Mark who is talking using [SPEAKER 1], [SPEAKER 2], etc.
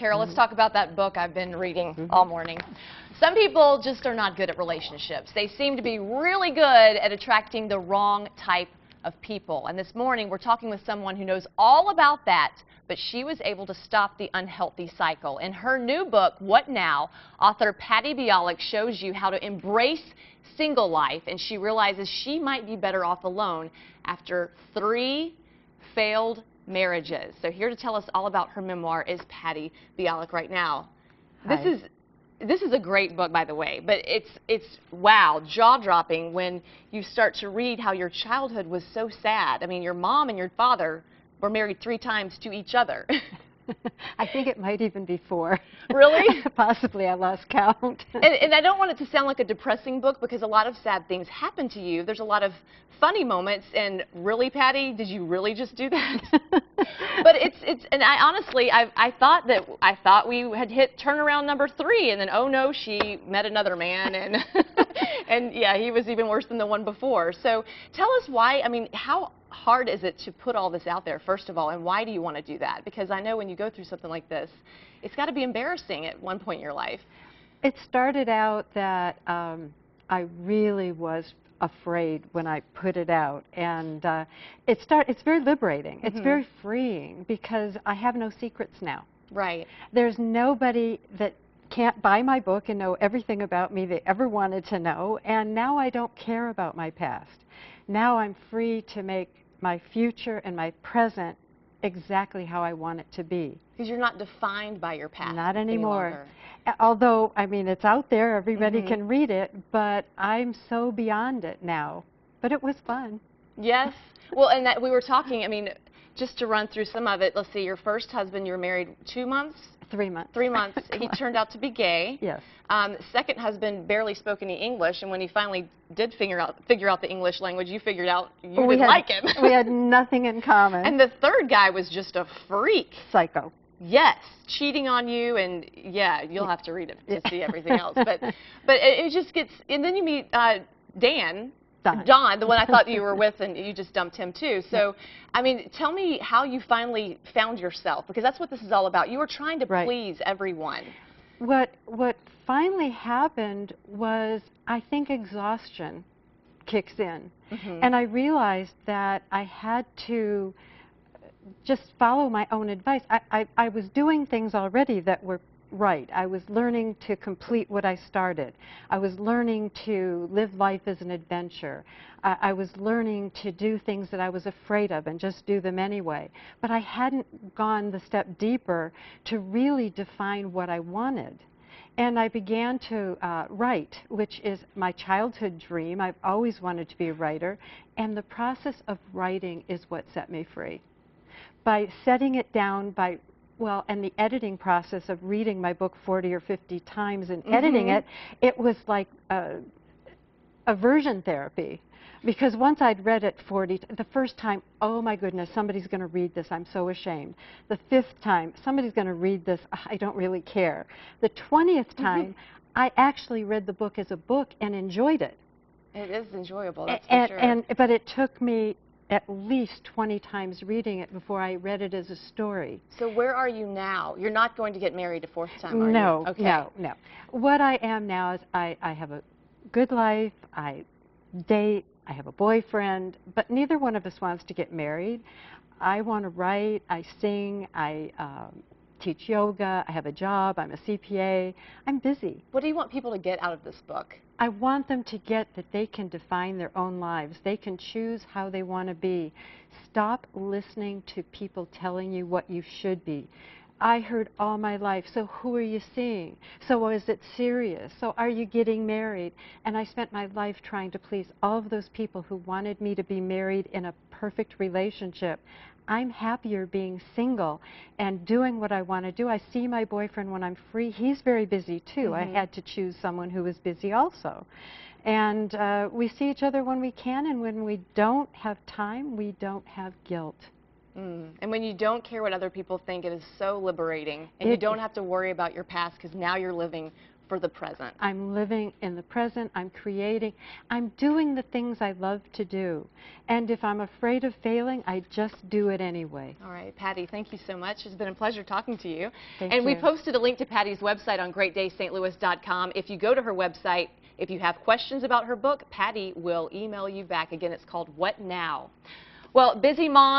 [SPEAKER 1] Carol, let's talk about that book I've been reading all morning. Some people just are not good at relationships. They seem to be really good at attracting the wrong type of people. And this morning, we're talking with someone who knows all about that, but she was able to stop the unhealthy cycle. In her new book, What Now?, author Patty Bialak shows you how to embrace single life, and she realizes she might be better off alone after 3 failed marriages. So here to tell us all about her memoir is Patty Bialak right now.
[SPEAKER 2] Hi.
[SPEAKER 1] This is a great book, by the way, but it's wow, jaw-dropping when you start to read how your childhood was so sad. I mean, your mom and your father were married 3 times to each other.
[SPEAKER 2] I think it might even be 4.
[SPEAKER 1] Really?
[SPEAKER 2] Possibly, I lost count.
[SPEAKER 1] And I don't want it to sound like a depressing book because a lot of sad things happen to you. There's a lot of funny moments, and really, Patty, did you really just do that? But and I honestly, I thought we had hit turnaround number 3, and then oh no, she met another man, and and yeah, he was even worse than the one before. So tell us why. I mean, how hard is it to put all this out there, first of all, and why do you want to do that? Because I know when you go through something like this, it's got to be embarrassing at one point in your life.
[SPEAKER 2] It started out that I really was afraid when I put it out, and it's very liberating. It's very freeing because I have no secrets now.
[SPEAKER 1] Right.
[SPEAKER 2] There's nobody that can't buy my book and know everything about me they ever wanted to know, and now I don't care about my past. Now I'm free to make my future and my present exactly how I want it to be.
[SPEAKER 1] Because you're not defined by your past.
[SPEAKER 2] Not anymore.
[SPEAKER 1] Any longer.
[SPEAKER 2] Although, I mean, it's out there, everybody can read it, but I'm so beyond it now. But it was fun.
[SPEAKER 1] Yes. Well, and that we were talking, I mean, just to run through some of it, let's see, your first husband, you were married 2 months?
[SPEAKER 2] 3 months.
[SPEAKER 1] 3 months. He turned out to be gay.
[SPEAKER 2] Yes.
[SPEAKER 1] Second husband barely spoke any English, and when he finally did figure out the English language, you figured out you didn't like him.
[SPEAKER 2] We had nothing in common.
[SPEAKER 1] And the third guy was just a freak.
[SPEAKER 2] Psycho.
[SPEAKER 1] Yes, cheating on you, and yeah, you'll have to read it to see everything else. But it just gets, and then you meet Don, the one I thought you were with, and you just dumped him too. So, I mean, tell me how you finally found yourself, because that's what this is all about. You were trying to please everyone.
[SPEAKER 2] What finally happened was, I think, exhaustion kicks in. And I realized that I had to just follow my own advice. I was doing things already that were right. I was learning to complete what I started. I was learning to live life as an adventure. I was learning to do things that I was afraid of and just do them anyway. But I hadn't gone the step deeper to really define what I wanted. And I began to write, which is my childhood dream. I've always wanted to be a writer. And the process of writing is what set me free. By setting it down, and the editing process of reading my book 40 or 50 times and editing it, it was like aversion therapy. Because once I'd read it the first time, oh my goodness, somebody's going to read this, I'm so ashamed. The 5th time, somebody's going to read this, I don't really care. The 20th time, I actually read the book as a book and enjoyed it.
[SPEAKER 1] It is enjoyable, that's for sure.
[SPEAKER 2] But it took me at least 20 times reading it before I read it as a story.
[SPEAKER 1] So where are you now? You're not going to get married a 4th time, are you?
[SPEAKER 2] No,
[SPEAKER 1] okay.
[SPEAKER 2] No. What I am now is I have a good life, I date, I have a boyfriend, but neither one of us wants to get married. I want to write, I sing, I teach yoga, I have a job, I'm a CPA, I'm busy.
[SPEAKER 1] What do you want people to get out of this book?
[SPEAKER 2] I want them to get that they can define their own lives. They can choose how they want to be. Stop listening to people telling you what you should be. I heard all my life, so who are you seeing? So is it serious? So are you getting married? And I spent my life trying to please all of those people who wanted me to be married in a perfect relationship. I'm happier being single and doing what I want to do. I see my boyfriend when I'm free. He's very busy too. I had to choose someone who was busy also. And we see each other when we can, and when we don't have time, we don't have guilt.
[SPEAKER 1] And when you don't care what other people think, it is so liberating. And you don't have to worry about your past, because now you're living for the present.
[SPEAKER 2] I'm living in the present. I'm creating. I'm doing the things I love to do. And if I'm afraid of failing, I just do it anyway.
[SPEAKER 1] All right, Patty, thank you so much. It's been a pleasure talking to you.
[SPEAKER 2] Thank
[SPEAKER 1] and
[SPEAKER 2] you.
[SPEAKER 1] we posted a link to Patty's website on greatdaystlouis.com. If you go to her website, if you have questions about her book, Patty will email you back. Again, it's called What Now? Well, busy mom.